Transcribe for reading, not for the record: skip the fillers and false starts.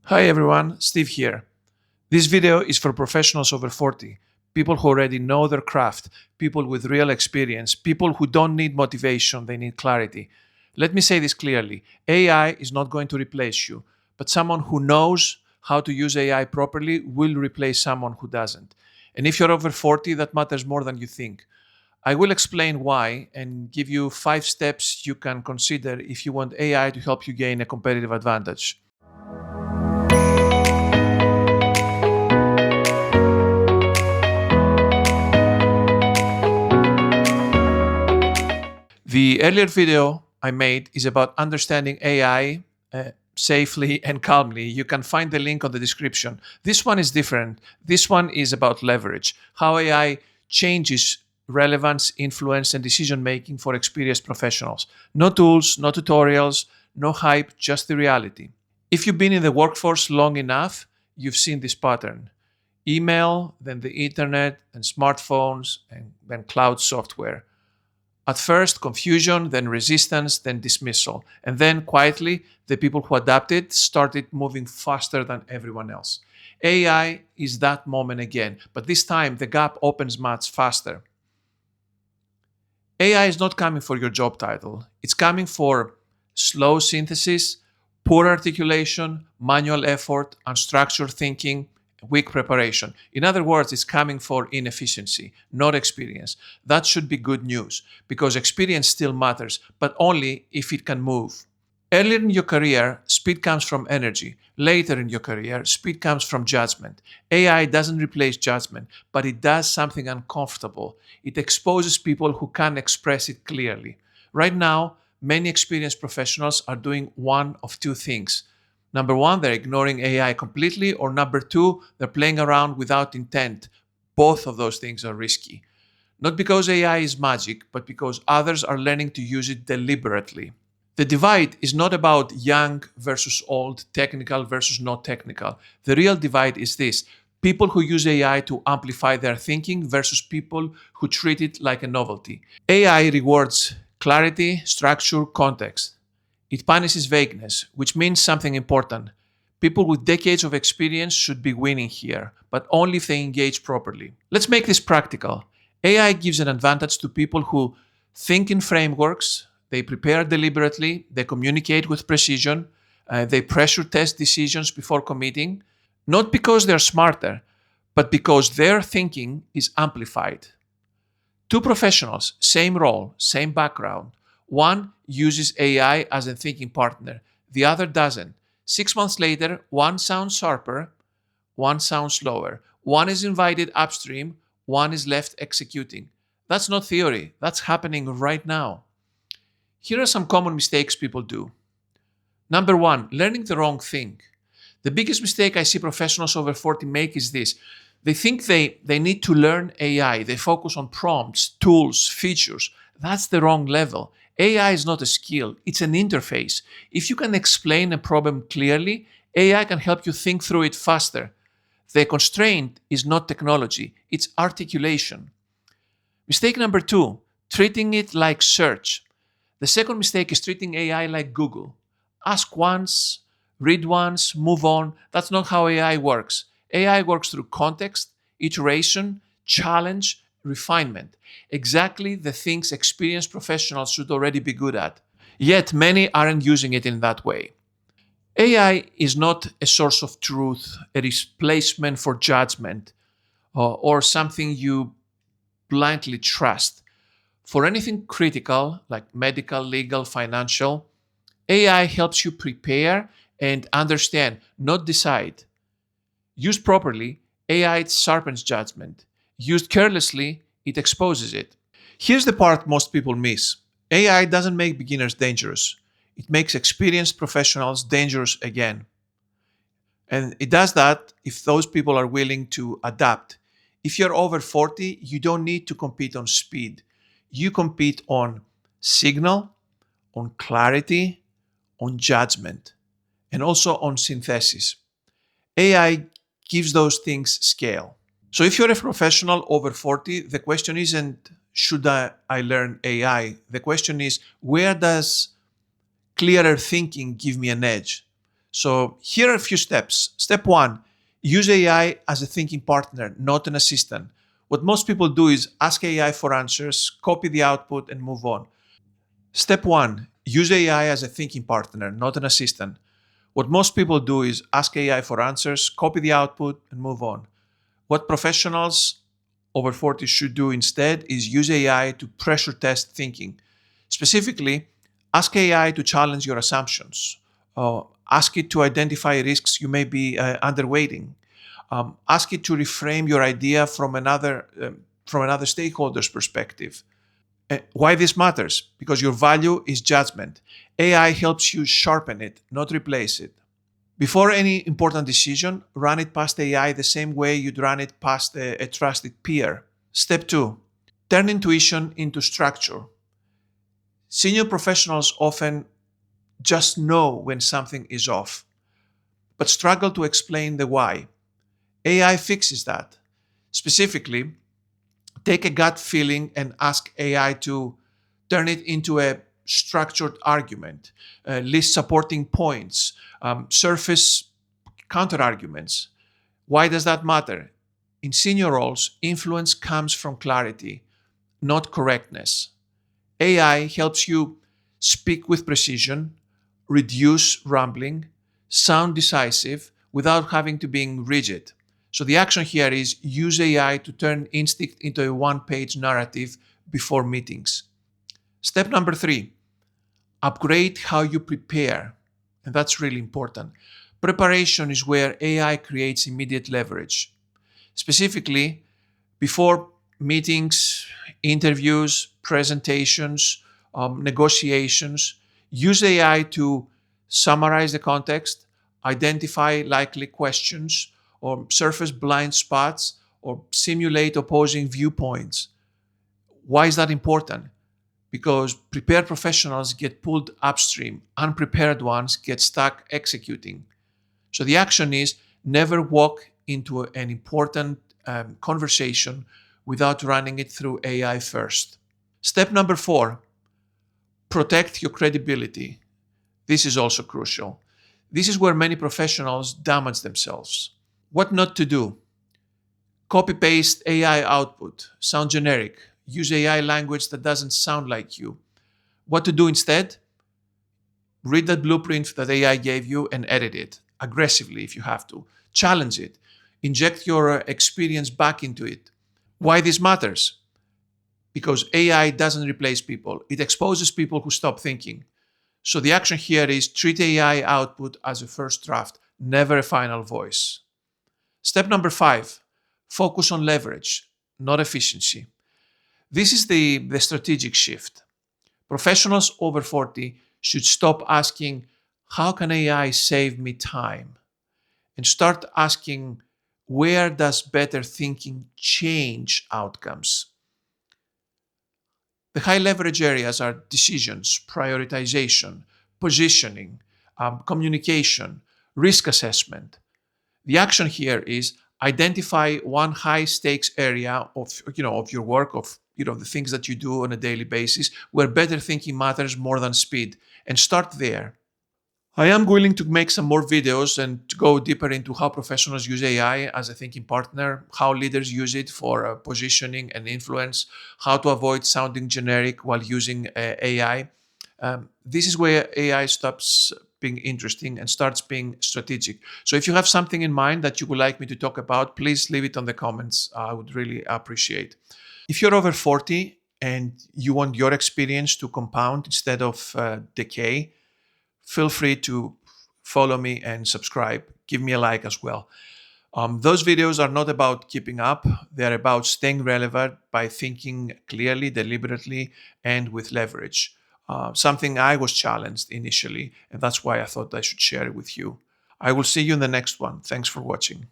Hi everyone, Steve here. This video is for professionals over 40, people who already know their craft, people with real experience, people who don't need motivation, they need clarity. Let me say this clearly, AI is not going to replace you, but someone who knows how to use AI properly will replace someone who doesn't. And if you're over 40, that matters more than you think. I will explain why and give you 5 steps you can consider if you want AI to help you gain a competitive advantage. The earlier video I made is about understanding AI safely and calmly. You can find the link on the description. This one is different. This one is about leverage, how AI changes relevance, influence, and decision making for experienced professionals. No tools, no tutorials, no hype, just the reality. If you've been in the workforce long enough, you've seen this pattern. Email, then the internet, and smartphones, and then cloud software. At first, confusion, then resistance, then dismissal. And then quietly, the people who adapted started moving faster than everyone else. AI is that moment again, but this time the gap opens much faster. AI is not coming for your job title, it's coming for slow synthesis, poor articulation, manual effort, unstructured thinking, weak preparation. In other words, it's coming for inefficiency, not experience. That should be good news because experience still matters, but only if it can move. Earlier in your career, speed comes from energy. Later in your career, speed comes from judgment. AI doesn't replace judgment, but it does something uncomfortable. It exposes people who can't express it clearly. Right now, many experienced professionals are doing one of two things. Number one, they're ignoring AI completely, or number two, they're playing around without intent. Both of those things are risky. Not because AI is magic, but because others are learning to use it deliberately. The divide is not about young versus old, technical versus not technical. The real divide is this: people who use AI to amplify their thinking versus people who treat it like a novelty. AI rewards clarity, structure, context. It punishes vagueness, which means something important. People with decades of experience should be winning here, but only if they engage properly. Let's make this practical. AI gives an advantage to people who think in frameworks, they prepare deliberately, they communicate with precision, they pressure test decisions before committing, not because they're smarter, but because their thinking is amplified. Two professionals, same role, same background. One uses AI as a thinking partner, the other doesn't. 6 months later, one sounds sharper, one sounds slower. One is invited upstream, one is left executing. That's not theory, that's happening right now. Here are some common mistakes people do. Number one, learning the wrong thing. The biggest mistake I see professionals over 40 make is this. They think they need to learn AI. They focus on prompts, tools, features. That's the wrong level. AI is not a skill, it's an interface. If you can explain a problem clearly, AI can help you think through it faster. The constraint is not technology, it's articulation. Mistake number two, treating it like search. The second mistake is treating AI like Google. Ask once, read once, move on. That's not how AI works. AI works through context, iteration, challenge, refinement. Exactly the things experienced professionals should already be good at. Yet many aren't using it in that way. AI is not a source of truth, a replacement for judgment, or something you blindly trust. For anything critical, like medical, legal, financial, AI helps you prepare and understand, not decide. Used properly, AI sharpens judgment. Used carelessly, it exposes it. Here's the part most people miss: AI doesn't make beginners dangerous, it makes experienced professionals dangerous again. And it does that if those people are willing to adapt. If you're over 40, you don't need to compete on speed. You compete on signal, on clarity, on judgment, and also on synthesis. AI gives those things scale. So if you're a professional over 40, the question isn't, should I learn AI? The question is, where does clearer thinking give me an edge? So here are a few steps. Step one, use AI as a thinking partner, not an assistant. What most people do is ask AI for answers, copy the output, and move on. Step one, use AI as a thinking partner, not an assistant. What most people do is ask AI for answers, copy the output, and move on. What professionals over 40 should do instead is use AI to pressure test thinking. Specifically, ask AI to challenge your assumptions. Ask it to identify risks you may be underweighting. Ask it to reframe your idea from another stakeholder's perspective. Why this matters? Because your value is judgment. AI helps you sharpen it, not replace it. Before any important decision, run it past AI the same way you'd run it past a trusted peer. Step two, turn intuition into structure. Senior professionals often just know when something is off, but struggle to explain the why. AI fixes that. Specifically, take a gut feeling and ask AI to turn it into a structured argument, list supporting points, surface counter arguments. Why does that matter? In senior roles, influence comes from clarity, not correctness. AI helps you speak with precision, reduce rambling, sound decisive without having to be rigid. So the action here is use AI to turn instinct into a one-page narrative before meetings. Step number three, upgrade how you prepare. And that's really important. Preparation is where AI creates immediate leverage. Specifically, before meetings, interviews, presentations, negotiations, use AI to summarize the context, identify likely questions, or surface blind spots, or simulate opposing viewpoints. Why is that important? Because prepared professionals get pulled upstream, unprepared ones get stuck executing. So the action is never walk into an important conversation without running it through AI first. Step number four, protect your credibility. This is also crucial. This is where many professionals damage themselves. What not to do? Copy paste AI output, sound generic, use AI language that doesn't sound like you. What to do instead? Read that blueprint that AI gave you and edit it aggressively if you have to. Challenge it. Inject your experience back into it. Why this matters? Because AI doesn't replace people. It exposes people who stop thinking. So the action here is treat AI output as a first draft, never a final voice. Step number five, focus on leverage, not efficiency. This is the strategic shift. Professionals over 40 should stop asking, how can AI save me time? And start asking, where does better thinking change outcomes? The high leverage areas are decisions, prioritization, positioning, communication, risk assessment. The action here is identify one high stakes area of your work, of the things that you do on a daily basis, where better thinking matters more than speed, and start there. I am willing to make some more videos and to go deeper into how professionals use AI as a thinking partner, how leaders use it for positioning and influence, how to avoid sounding generic while using AI. This is where AI stops being interesting and starts being strategic. So if you have something in mind that you would like me to talk about, please leave it on the comments. I would really appreciate. If you're over 40 and you want your experience to compound instead of decay, feel free to follow me and subscribe. Give me a like as well. Those videos are not about keeping up. They're about staying relevant by thinking clearly, deliberately, and with leverage. Something I was challenged initially, and that's why I thought I should share it with you. I will see you in the next one. Thanks for watching.